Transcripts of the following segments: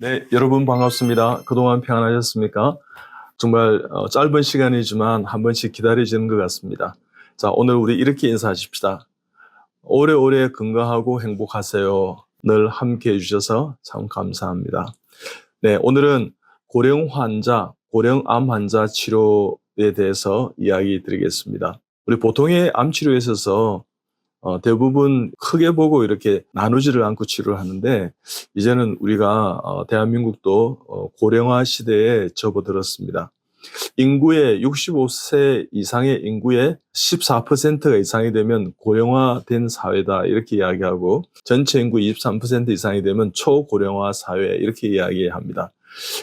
네, 여러분 반갑습니다. 그동안 평안하셨습니까? 정말 짧은 시간이지만 한 번씩 기다려지는 것 같습니다. 자, 오늘 우리 이렇게 인사하십시다. 오래오래 건강하고 행복하세요. 늘 함께 해주셔서 참 감사합니다. 네, 오늘은 고령암 환자 치료에 대해서 이야기 드리겠습니다. 우리 보통의 암 치료에 있어서 대부분 크게 보고 이렇게 나누지를 않고 치료를 하는데, 이제는 우리가 대한민국도 고령화 시대에 접어들었습니다. 인구의 65세 이상의 인구의 14%가 이상이 되면 고령화된 사회다 이렇게 이야기하고, 전체 인구 23% 이상이 되면 초고령화 사회 이렇게 이야기합니다.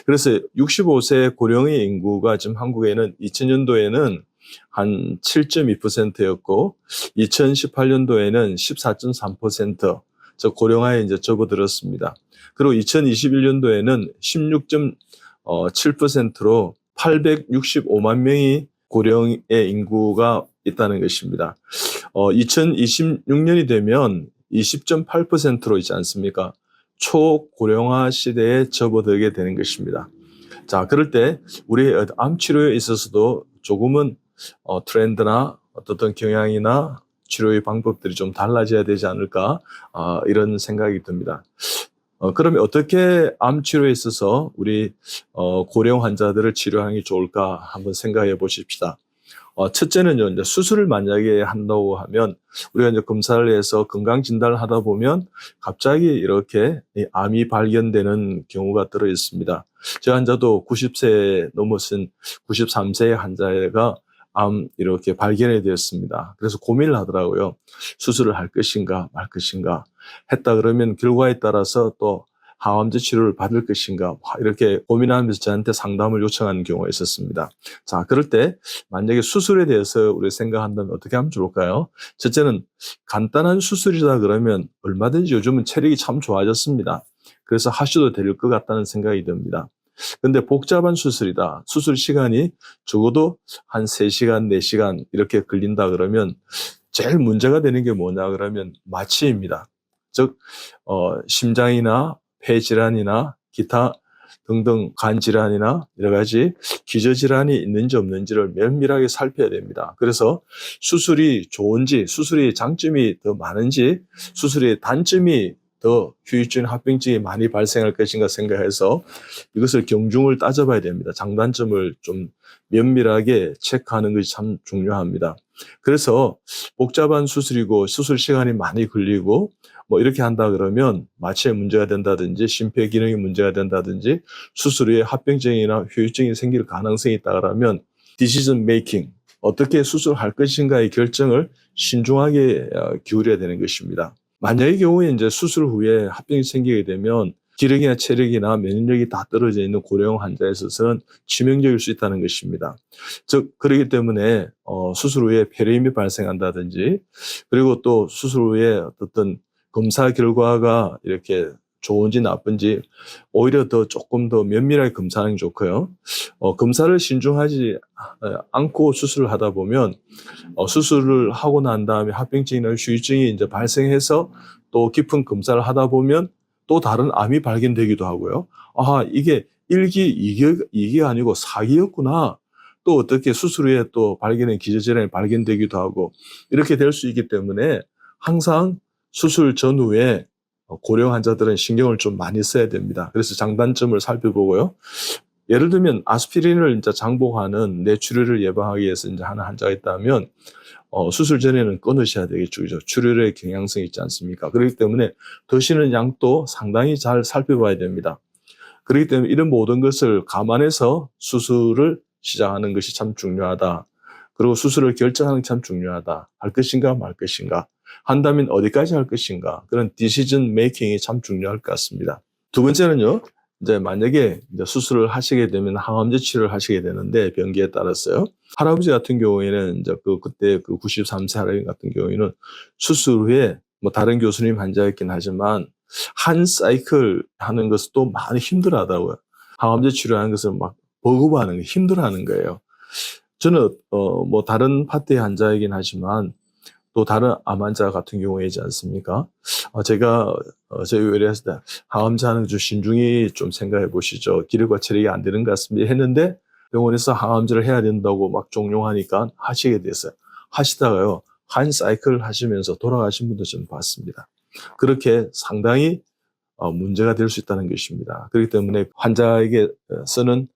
그래서 65세 고령의 인구가 지금 한국에는 2000년도에는 한 7.2%였고 2018년도에는 14.3%, 즉 고령화에 이제 접어들었습니다. 그리고 2021년도에는 16.7%로 865만 명이 고령의 인구가 있다는 것입니다. 2026년이 되면 20.8%로 있지 않습니까? 초고령화 시대에 접어들게 되는 것입니다. 자, 그럴 때 우리의 암 치료에 있어서도 조금은 트렌드나 어떤 경향이나 치료의 방법들이 좀 달라져야 되지 않을까, 이런 생각이 듭니다. 그러면 어떻게 암 치료에 있어서 우리 고령 환자들을 치료하는 게 좋을까 한번 생각해 보십시다. 첫째는요, 이제 수술을 만약에 한다고 하면 우리가 이제 검사를 해서 건강 진단을 하다 보면 갑자기 이렇게 암이 발견되는 경우가 들어 있습니다. 제 환자도 90세 넘어선 93세의 환자가 암 이렇게 발견이 되었습니다. 그래서 고민을 하더라고요. 수술을 할 것인가 말 것인가. 했다 그러면 결과에 따라서 또 항암제 치료를 받을 것인가, 이렇게 고민하면서 저한테 상담을 요청하는 경우가 있었습니다. 자, 그럴 때 만약에 수술에 대해서 우리 생각한다면 어떻게 하면 좋을까요? 첫째는 간단한 수술이다 그러면 얼마든지 요즘은 체력이 참 좋아졌습니다. 그래서 하셔도 될 것 같다는 생각이 듭니다. 근데 복잡한 수술이다. 수술 시간이 적어도 한 3시간, 4시간 이렇게 걸린다 그러면 제일 문제가 되는 게 뭐냐 그러면 마취입니다. 즉 심장이나 폐질환이나 기타 등등 간질환이나 여러 가지 기저질환이 있는지 없는지를 면밀하게 살펴야 됩니다. 그래서 수술이 좋은지, 수술의 장점이 더 많은지, 수술의 단점이 더 후유증, 합병증이 많이 발생할 것인가 생각해서 이것을 경중을 따져봐야 됩니다. 장단점을 좀 면밀하게 체크하는 것이 참 중요합니다. 그래서 복잡한 수술이고 수술 시간이 많이 걸리고 이렇게 한다 그러면 마취에 문제가 된다든지 심폐기능이 문제가 된다든지 수술 후에 합병증이나 후유증이 생길 가능성이 있다 그러면 디시전 메이킹, 어떻게 수술할 것인가의 결정을 신중하게 기울여야 되는 것입니다. 만약의 경우에 이제 수술 후에 합병이 생기게 되면 기력이나 체력이나 면역력이 다 떨어져 있는 고령 환자에 있어서는 치명적일 수 있다는 것입니다. 즉, 그렇기 때문에 수술 후에 폐렴이 발생한다든지, 그리고 또 수술 후에 어떤 검사 결과가 이렇게 좋은지 나쁜지 오히려 조금 더 면밀하게 검사하는 게 좋고요. 검사를 신중하지 않고 수술을 하다 보면 수술을 하고 난 다음에 합병증이나 후유증이 이제 발생해서 또 깊은 검사를 하다 보면 또 다른 암이 발견되기도 하고요. 아, 이게 1기, 2기 아니고 4기였구나. 또 어떻게 수술 후에 또 발견된 기저질환이 발견되기도 하고 이렇게 될 수 있기 때문에 항상 수술 전후에 고령 환자들은 신경을 좀 많이 써야 됩니다. 그래서 장단점을 살펴보고요. 예를 들면 아스피린을 이제 장복하는 뇌출혈을 예방하기 위해서 이제 하는 환자가 있다면 수술 전에는 끊으셔야 되겠죠. 그죠? 출혈의 경향성이 있지 않습니까? 그렇기 때문에 드시는 양도 상당히 잘 살펴봐야 됩니다. 그렇기 때문에 이런 모든 것을 감안해서 수술을 시작하는 것이 참 중요하다. 그리고 수술을 결정하는 게 참 중요하다. 할 것인가 말 것인가. 한다면 어디까지 할 것인가. 그런 디시전 메이킹이 참 중요할 것 같습니다. 두 번째는요. 이제 만약에 이제 수술을 하시게 되면 항암제 치료를 하시게 되는데 병기에 따라서요. 할아버지 같은 경우에는 이제 그때 93세 할아버지 같은 경우에는 수술 후에 다른 교수님 환자였긴 하지만 한 사이클 하는 것도 많이 힘들어 하더라고요. 항암제 치료하는 것을 막 버거워하는 게 힘들어 하는 거예요. 저는 다른 파트의 환자이긴 하지만 또 다른 암 환자 같은 경우이지 않습니까? 제가 저희 의뢰했을 때 항암제 하는 좀 신중히 좀 생각해 보시죠. 기력과 체력이 안 되는 것 같습니다. 했는데 병원에서 항암제를 해야 된다고 막 종용하니까 하시게 됐어요. 하시다가요, 한 사이클 하시면서 돌아가신 분도 좀 봤습니다. 그렇게 상당히 문제가 될 수 있다는 것입니다. 그렇기 때문에 환자에게 쓰는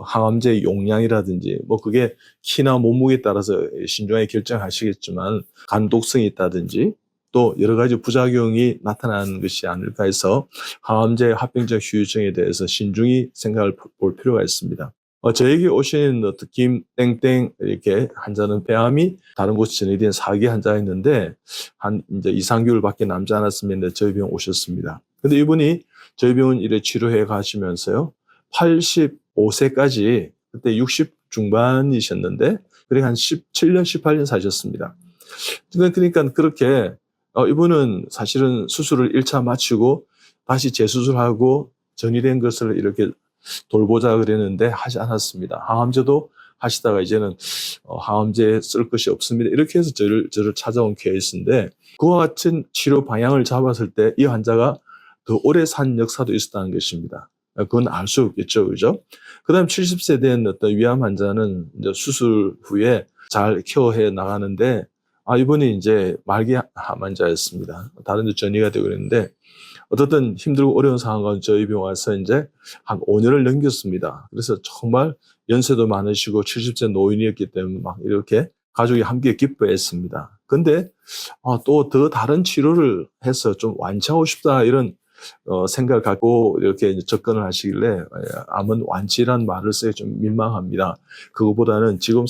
항암제 용량이라든지 뭐 그게 키나 몸무게에 따라서 신중하게 결정하시겠지만 간 독성이 있다든지 또 여러 가지 부작용이 나타나는 것이 아닐까 해서 항암제 합병증 후유증에 대해서 신중히 생각을 볼 필요가 있습니다. 저에게 오신 김땡땡 이렇게 환자는 폐암이 다른 곳에 전이된 4기 환자였는데 한 이제 2, 3개월밖에 남지 않았으면 저희 병원 오셨습니다. 근데 이분이 저희 병원 이래 치료해 가시면서요, 85세까지 그때 60 중반이셨는데 그래 한 17년, 18년 사셨습니다. 그러니까 그렇게 이분은 사실은 수술을 1차 마치고 다시 재수술하고 전이된 것을 이렇게 돌보자 그랬는데 하지 않았습니다. 항암제도 하시다가 이제는 항암제 쓸 것이 없습니다. 이렇게 해서 저를 찾아온 케이스인데 그와 같은 치료 방향을 잡았을 때 이 환자가 더 오래 산 역사도 있었다는 것입니다. 그건 알 수 없겠죠, 그죠? 그 다음 70세 된 어떤 위암 환자는 이제 수술 후에 잘 케어해 나가는데 이분이 이제 말기 암 환자였습니다. 다른 데 전이가 되고 그랬는데 어떻든 힘들고 어려운 상황 가운데 저희 병원 와서 이제 한 5년을 넘겼습니다. 그래서 정말 연세도 많으시고 70세 노인이었기 때문에 막 이렇게 가족이 함께 기뻐했습니다. 근데 또 더 다른 치료를 해서 좀 완치하고 싶다 이런 생각을 갖고 이렇게 접근을 하시길래 암은 완치란 말을 써야 좀 민망합니다. 그거보다는 지금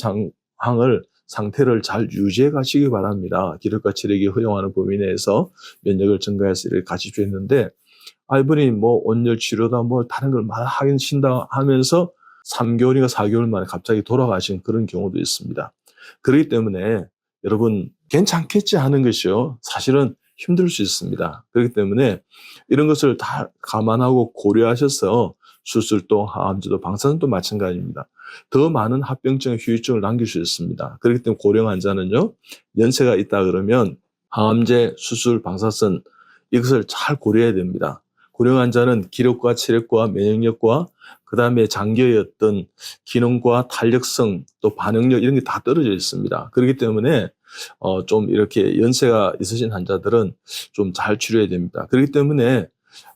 상태를 잘 유지해 가시기 바랍니다. 기력과 체력이 허용하는 범위 내에서 면역을 증가해서 이렇게 가십시오 했는데 이분이 뭐 온열 치료다 뭐 다른 걸 막 하긴 신다 하면서 3개월인가 4개월 만에 갑자기 돌아가신 그런 경우도 있습니다. 그렇기 때문에 여러분 괜찮겠지 하는 것이요, 사실은 힘들 수 있습니다. 그렇기 때문에 이런 것을 다 감안하고 고려하셔서 수술도 항암제도 방사선도 마찬가지입니다. 더 많은 합병증, 후유증을 남길 수 있습니다. 그렇기 때문에 고령 환자는요, 연세가 있다 그러면 항암제, 수술, 방사선 이것을 잘 고려해야 됩니다. 고령 환자는 기력과 체력과 면역력과 그 다음에 장기의 어떤 기능과 탄력성 또 반응력 이런 게 다 떨어져 있습니다. 그렇기 때문에 좀 이렇게 연세가 있으신 환자들은 좀 잘 치료해야 됩니다. 그렇기 때문에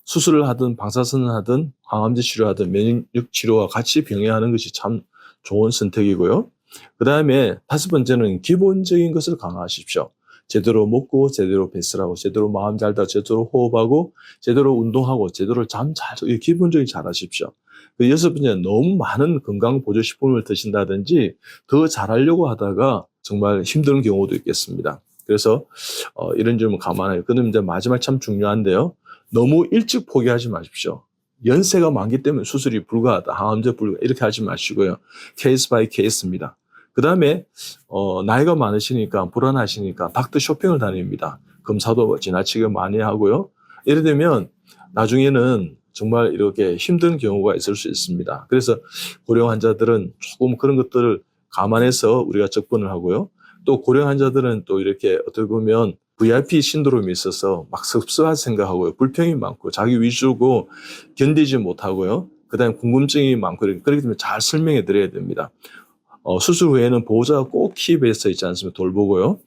수술을 하든 방사선을 하든 항암제 치료하든 면역력 치료와 같이 병행하는 것이 참 좋은 선택이고요. 그 다음에 5번째는 기본적인 것을 강화하십시오. 제대로 먹고 제대로 배설하고 제대로 마음 잘 다 제대로 호흡하고 제대로 운동하고 제대로 잠 잘 기본적인 잘 하십시오. 그 6번째는 너무 많은 건강보조식품을 드신다든지 더 잘하려고 하다가 정말 힘든 경우도 있겠습니다. 그래서 이런 점을 감안해요. 그럼 이제 마지막 참 중요한데요. 너무 일찍 포기하지 마십시오. 연세가 많기 때문에 수술이 불가하다, 항암제 불가 이렇게 하지 마시고요. 케이스 바이 케이스입니다. 그 다음에 나이가 많으시니까 불안하시니까 닥터 쇼핑을 다닙니다. 검사도 지나치게 많이 하고요. 예를 들면 나중에는 정말 이렇게 힘든 경우가 있을 수 있습니다. 그래서 고령 환자들은 조금 그런 것들을 감안해서 우리가 접근을 하고요. 또 고령 환자들은 또 이렇게 어떻게 보면 VIP 신드롬이 있어서 막 섭섭한 생각하고요. 불평이 많고 자기 위주고 견디지 못하고요. 그 다음에 궁금증이 많고 그렇기 때문에 잘 설명해 드려야 됩니다. 수술 후에는 보호자가 꼭 킵에 서 있지 않습니까? 돌보고요.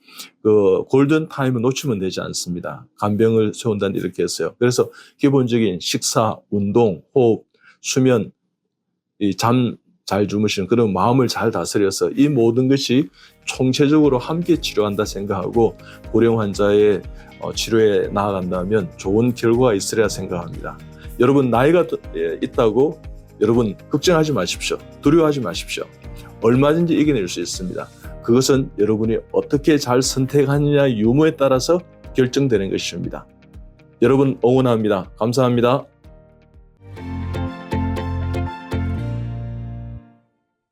그 골든 타임을 놓치면 되지 않습니다. 간병을 세운다는 이렇게 했어요. 그래서 기본적인 식사, 운동, 호흡, 수면, 잠 잘 주무시는 그런 마음을 잘 다스려서 이 모든 것이 총체적으로 함께 치료한다 생각하고 고령 환자의 치료에 나아간다면 좋은 결과가 있으리라 생각합니다. 여러분 나이가 있다고 여러분 걱정하지 마십시오. 두려워하지 마십시오. 얼마든지 이겨낼 수 있습니다. 그것은 여러분이 어떻게 잘 선택하느냐 유무에 따라서 결정되는 것입니다. 여러분 응원합니다. 감사합니다.